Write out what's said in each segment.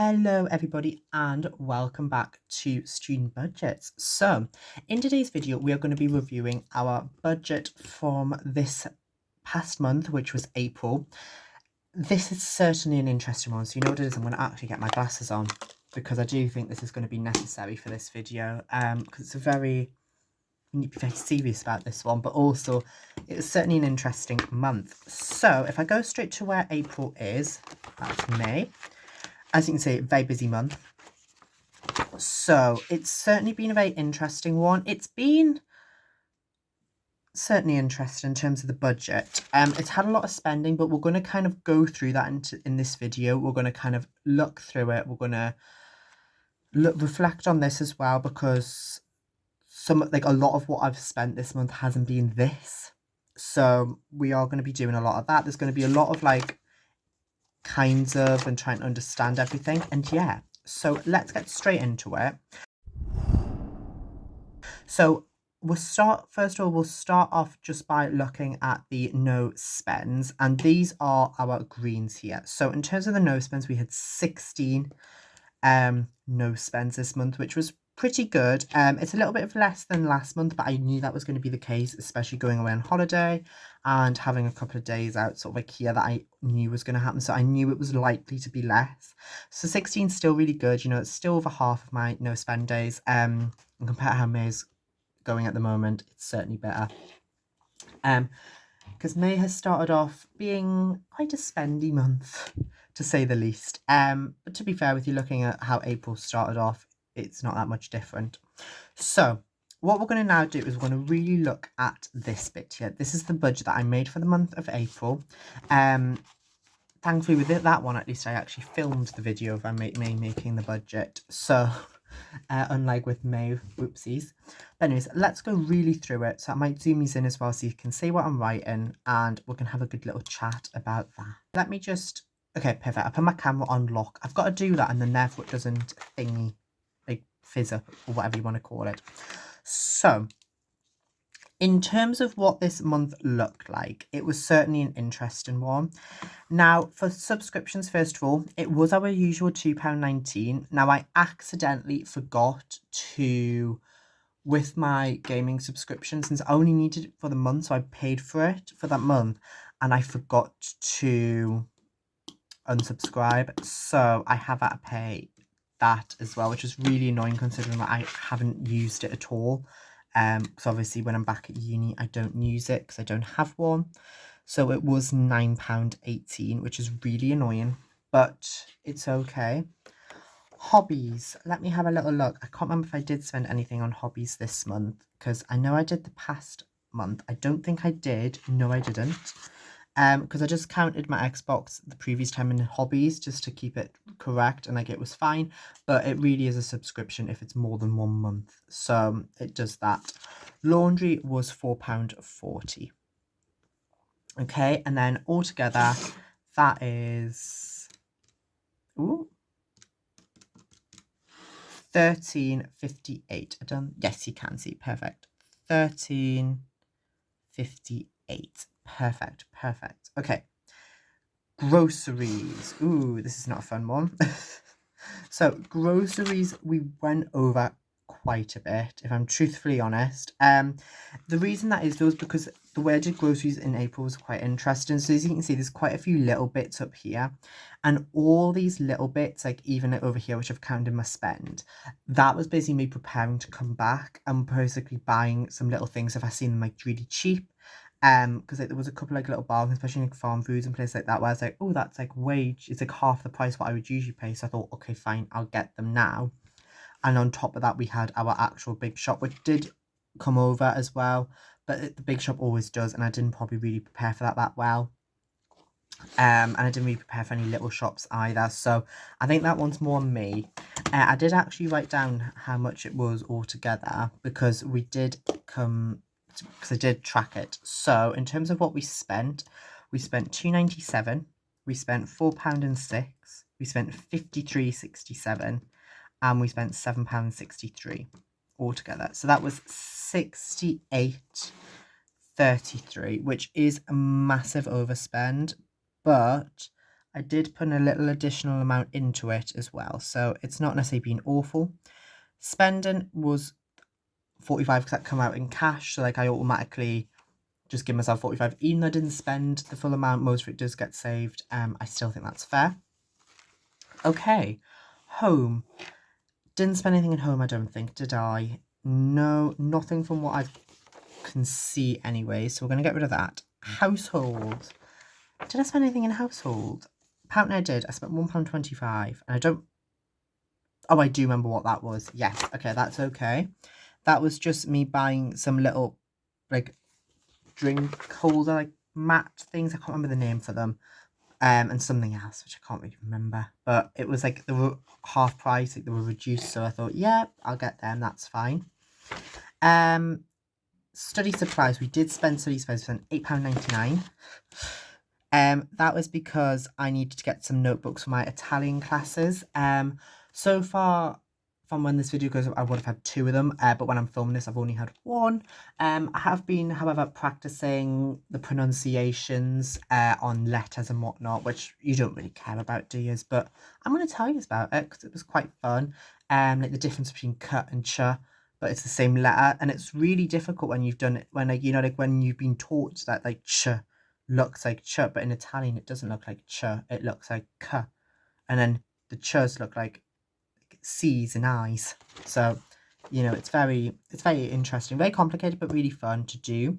Hello everybody and welcome back to Student Budgets. So in today's video we are going to be reviewing our budget from this past month, which was April. This is certainly an interesting one, so you know what it is, I'm going to actually get my glasses on because I do think this is going to be necessary for this video, because it's you need to be very serious about this one, but also it's certainly an interesting month. So if I go straight to where April is, that's May. As you can see, very busy month. So it's certainly been a very interesting one. It's been certainly interesting in terms of the budget. It's had a lot of spending, but we're going to kind of go through that in this video. We're going to kind of look through it. We're going to reflect on this as well, because a lot of what I've spent this month hasn't been this. So we are going to be doing a lot of that. There's going to be a lot of kinds of and trying to understand everything, and yeah, so let's get straight into it. So we'll start off just by looking at the no spends, and these are our greens here. So in terms of the no spends, we had 16 no spends this month, which was pretty good. It's a little bit less than last month, but I knew that was going to be the case, especially going away on holiday and having a couple of days out sort of here that I knew was going to happen. So I knew it was likely to be less. So 16 is still really good. You know, it's still over half of my no spend days. And compared to how May is going at the moment, it's certainly better. Because May has started off being quite a spendy month, to say the least. But to be fair with you, looking at how April started off, it's not that much different. So what we're going to now do is we're going to really look at this bit here. This is the budget that I made for the month of April. Thankfully with that one, at least I actually filmed the video of me making the budget. So unlike with May, whoopsies. But anyways, let's go really through it. So I might zoom these in as well so you can see what I'm writing, and we can have a good little chat about that. Let me just, okay, perfect. I put my camera on lock. I've got to do that, and then therefore it doesn't thingy, fizz up, or whatever you want to call it. So in terms of what this month looked like, it was certainly an interesting one. Now, for subscriptions, first of all, it was our usual £2.19. Now, I accidentally forgot to, with my gaming subscription, since I only needed it for the month, so I paid for it for that month, and I forgot to unsubscribe. So I have had to pay that as well, which is really annoying considering that I haven't used it at all. Because obviously when I'm back at uni I don't use it because I don't have one. So it was £9.18, which is really annoying, but it's okay. Hobbies, let me have a little look. I can't remember if I did spend anything on hobbies this month, because I know I did the past month. I don't think I did. No, I didn't. Because I just counted my Xbox the previous time in hobbies just to keep it correct, and it was fine. But it really is a subscription if it's more than 1 month, so it does that. Laundry was £4.40. Okay, and then altogether that is £13.58. I done, yes, you can see, perfect. £13.58. Perfect. Okay. Groceries. Ooh, this is not a fun one. So groceries, we went over quite a bit, if I'm truthfully honest. The reason that is though is because the way I did groceries in April was quite interesting. So as you can see, there's quite a few little bits up here, and all these little bits, even over here, which I've counted in my spend, that was basically me preparing to come back and basically buying some little things if I seen them really cheap. Because there was a couple little bargains, especially in farm foods and places like that, where I was like, oh, that's it's half the price what I would usually pay. So I thought, okay, fine, I'll get them now. And on top of that, we had our actual big shop, which did come over as well, but the big shop always does, and I didn't probably really prepare for that well. And I didn't really prepare for any little shops either, so I think that one's more on me. I did actually write down how much it was altogether, because I did track it. So in terms of what we spent £2.97, we spent £4.06, we spent £53.67, and we spent £7.63 altogether. So that was £68.33, which is a massive overspend, but I did put a little additional amount into it as well, so it's not necessarily been awful. Spending was 45 because that come out in cash, so like I automatically just give myself 45 even though I didn't spend the full amount. Most of it does get saved. I still think that's fair. Okay, home. Didn't spend anything at home, I don't think, did I? No, nothing from what I can see anyway, so we're going to get rid of that. Household. Did I spend anything in household? Apparently I did. I spent £1.25 and I don't... Oh, I do remember what that was. Yes, okay, that's okay. That was just me buying some little, like, drink holder, like, mat things. I can't remember the name for them. And something else, which I can't really remember. But it was, like, they were half price, like, they were reduced. So I thought, yeah, I'll get them. That's fine. Study supplies. We did spend study supplies. We spent £8.99. That was because I needed to get some notebooks for my Italian classes. So far from when this video goes up, I would have had 2 of them, but when I'm filming this, I've only had 1. I have been, however, practicing the pronunciations on letters and whatnot, which you don't really care about, do you? But I'm going to tell you about it because it was quite fun. Like the difference between cut and ch, but it's the same letter, and it's really difficult when you've done it, when, like, you know, like when you've been taught that, like, ch looks like ch, but in Italian it doesn't look like ch, it looks like k, and then the ch's look like C's and I's. So, you know, it's very interesting, very complicated, but really fun to do.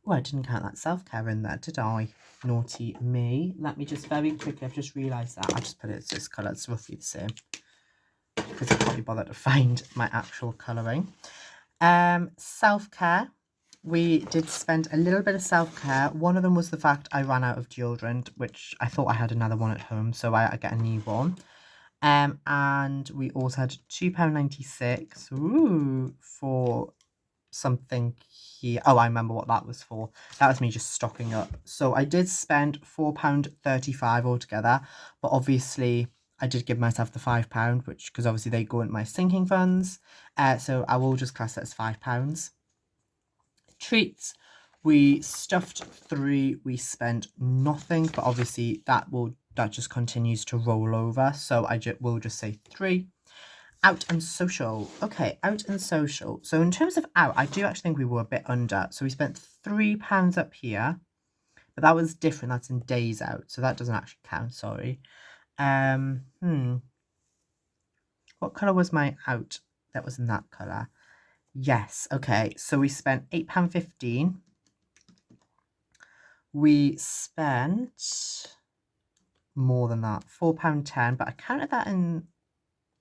Oh, I didn't count that self-care in there, did I? Naughty me. Let me just very quickly, I've just realised that. I'll just put it as this colour, it's roughly the same, because I can't be bothered to find my actual colouring. Self-care. We did spend a little bit of self-care. One of them was the fact I ran out of deodorant, which I thought I had another one at home, so I get a new one. And we also had £2.96 for something here. Oh, I remember what that was for. That was me just stocking up. So I did spend £4.35 altogether, but obviously I did give myself the £5, which, because obviously they go into my sinking funds. So I will just class that as £5. Treats. We stuffed 3. We spent nothing, but obviously that just continues to roll over, so will just say 3. Out and social. Okay, out and social. So in terms of out, I do actually think we were a bit under. So we spent £3 up here, but that was different. That's in days out, so that doesn't actually count. Sorry. What colour was my out? That was in that colour. Yes. Okay. So we spent £8.15. We spent more than that, £4.10, but I counted that in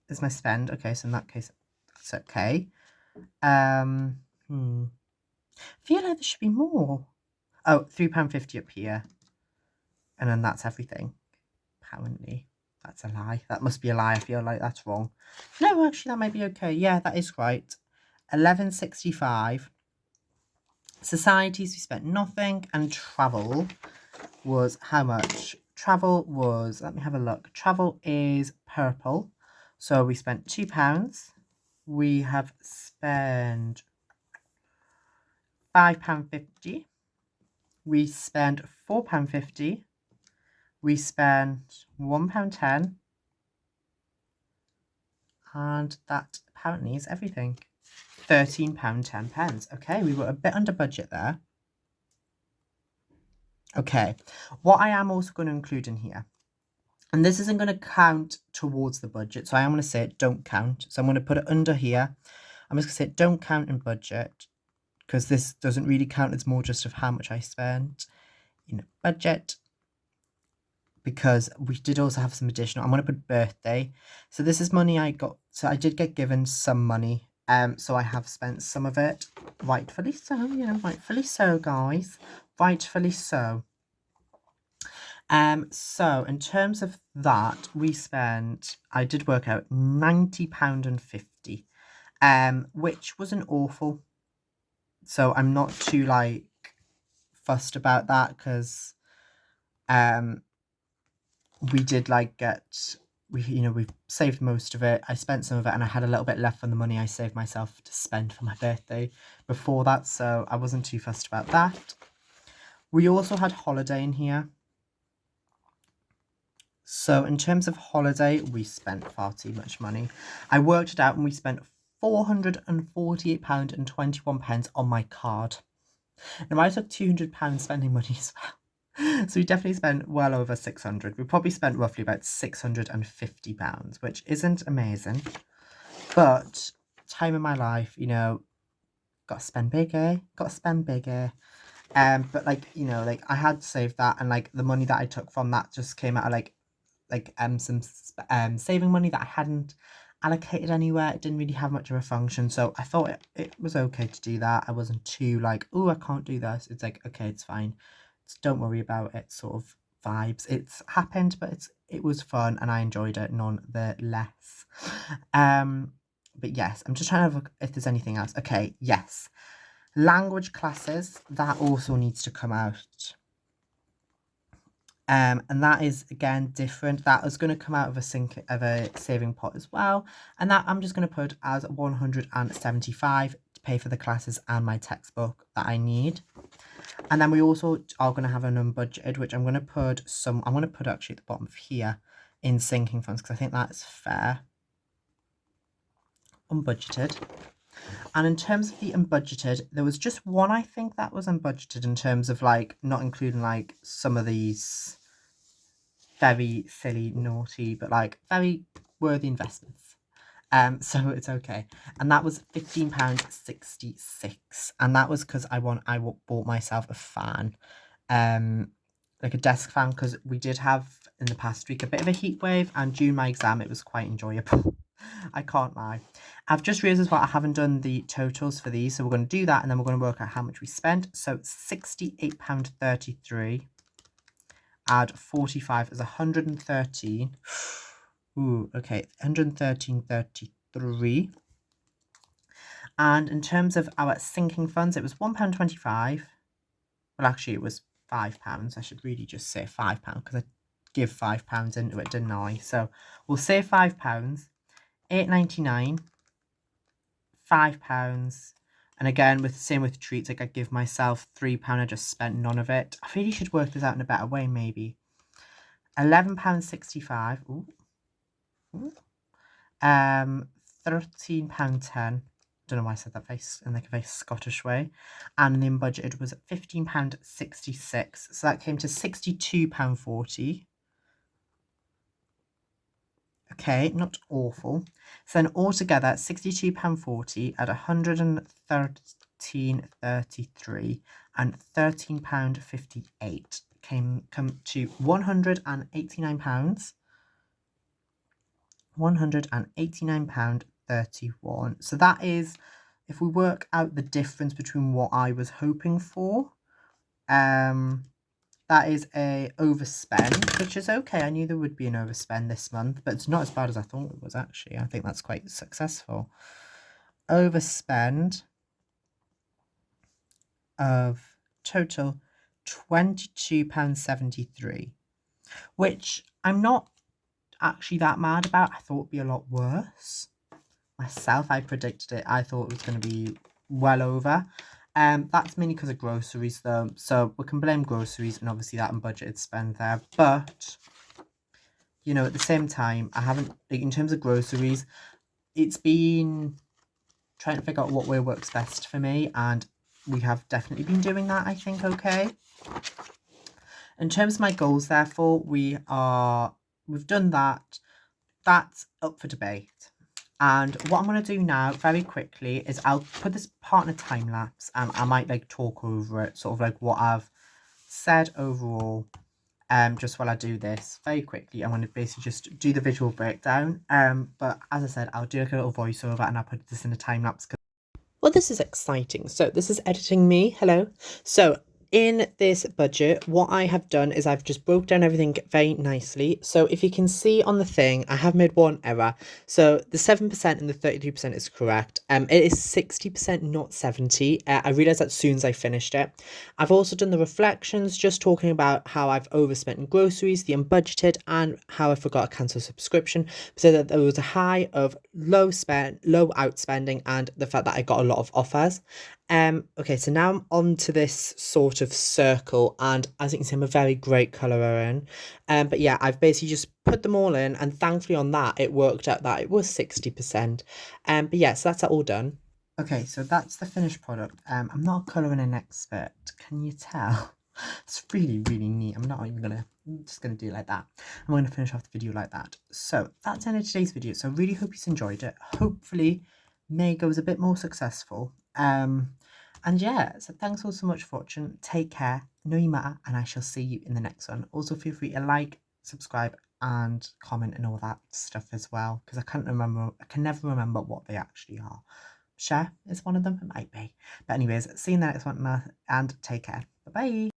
as my spend. Okay, so in that case, that's okay. I feel like there should be more. Oh, £3.50 up here, and then that's everything. Apparently, that's a lie. That must be a lie. I feel like that's wrong. No, actually, that might be okay. Yeah, that is right. £11.65. Societies, we spent nothing, and travel was how much? Travel was, let me have a look. Travel is purple. So we spent £2. We have spent £5.50. We spent £4.50. We spent £1.10. And that apparently is everything. £13.10. Okay, we were a bit under budget there. Okay, what I am also going to include in here, and this isn't going to count towards the budget, so I am going to say it don't count. So I'm going to put it under here. I'm just going to say it don't count in budget, because this doesn't really count. It's more just of how much I spent in budget, because we did also have some additional. I'm going to put birthday. So this is money I got. So I did get given some money. So I have spent some of it, rightfully so, you know, rightfully so, guys, rightfully so. So in terms of that, we spent, I did work out £90.50, which wasn't awful. So I'm not too like fussed about that, because we did like we saved most of it. I spent some of it, and I had a little bit left from the money I saved myself to spend for my birthday before that, so I wasn't too fussed about that. We also had holiday in here. So in terms of holiday, we spent far too much money. I worked it out and we spent £448.21 on my card. Now I took £200 spending money as well. So we definitely spent well over 600. We probably spent roughly about £650, which isn't amazing. But time in my life, you know, gotta spend bigger, gotta spend bigger. But like, you know, like I had saved that, and like the money that I took from that just came out of some saving money that I hadn't allocated anywhere. It didn't really have much of a function, so I thought it was okay to do that. I wasn't too like, oh, I can't do this. It's like, okay, it's fine. Just don't worry about it sort of vibes. It's happened, but it was fun and I enjoyed it nonetheless. But yes, I'm just trying to look if there's anything else. Okay, yes. Language classes, that also needs to come out. And that is again different. That is going to come out of a saving pot as well. And that I'm just going to put as 175 to pay for the classes and my textbook that I need. And then we also are going to have an unbudgeted, which I'm going to put actually at the bottom of here in sinking funds, because I think that's fair. Unbudgeted. And in terms of the unbudgeted, there was just one I think that was unbudgeted in terms of like not including like some of these very silly, naughty, but like very worthy investments. So it's okay. And that was £15.66. And that was because I bought myself a fan. Like a desk fan, because we did have in the past week a bit of a heat wave, and during my exam it was quite enjoyable. I can't lie. I've just realised as well I haven't done the totals for these, so we're going to do that and then we're going to work out how much we spent. So £68.33. Add 45 is 113. Ooh, okay, 113.33. And in terms of our sinking funds, it was £1.25. Well, actually, it was £5. I should really just say £5 because I give £5 into it, didn't I? So we'll say £5, £8.99, £5. And again, same with treats, like I give myself £3. I just spent none of it. I really should work this out in a better way, maybe. £11.65. Ooh. £13.10. Don't know why I said that in like a very Scottish way. And then budgeted was £15.66. So that came to £62.40. Okay, not awful. So then altogether, £62.40 at 113.33 and £13.58 come to £189. £189.31. So that is, if we work out the difference between what I was hoping for, that is a overspend, which is okay. I knew there would be an overspend this month, but it's not as bad as I thought it was, actually. I think that's quite successful. Overspend of total £22.73, which I'm not actually that mad about. I thought it would be a lot worse. Myself, I predicted it. I thought it was going to be well over. That's mainly because of groceries though, so we can blame groceries and obviously that unbudgeted spend there. But you know, at the same time, I haven't, like, in terms of groceries, it's been trying to figure out what way works best for me, and we have definitely been doing that, I think. Okay, in terms of my goals, therefore, we've done that. That's up for debate. And what I'm going to do now very quickly is I'll put this part in a time lapse, and I might like talk over it, sort of like what I've said overall, just while I do this very quickly. I'm going to basically just do the visual breakdown, but as I said, I'll do like a little voiceover and I'll put this in a time lapse. Well, this is exciting. So this is editing me. Hello. So in this budget, what I have done is I've just broke down everything very nicely. So if you can see on the thing, I have made one error. So the 7% and the 33% is correct. It is 60%, not 70. I realised that as soon as I finished it. I've also done the reflections, just talking about how I've overspent in groceries, the unbudgeted, and how I forgot to cancel subscription. So that there was a high of low outspending and the fact that I got a lot of offers. Okay, so now I'm on to this sort of circle, and as you can see, I'm a very great colourer in. But yeah, I've basically just put them all in, and thankfully on that, it worked out that it was 60%. But yeah, so that's all done. Okay, so that's the finished product. I'm not a colouring an expert, can you tell? It's really, really neat. I'm just gonna do it like that. I'm gonna finish off the video like that. So that's the end of today's video. So I really hope you enjoyed it. Hopefully May goes a bit more successful. And yeah, so thanks all so much for watching. Take care, know you matter, and I shall see you in the next one. Also feel free to like, subscribe, and comment and all that stuff as well, because I can never remember what they actually are. Share is one of them, it might be. But anyways, see you in the next one, and take care. Bye bye.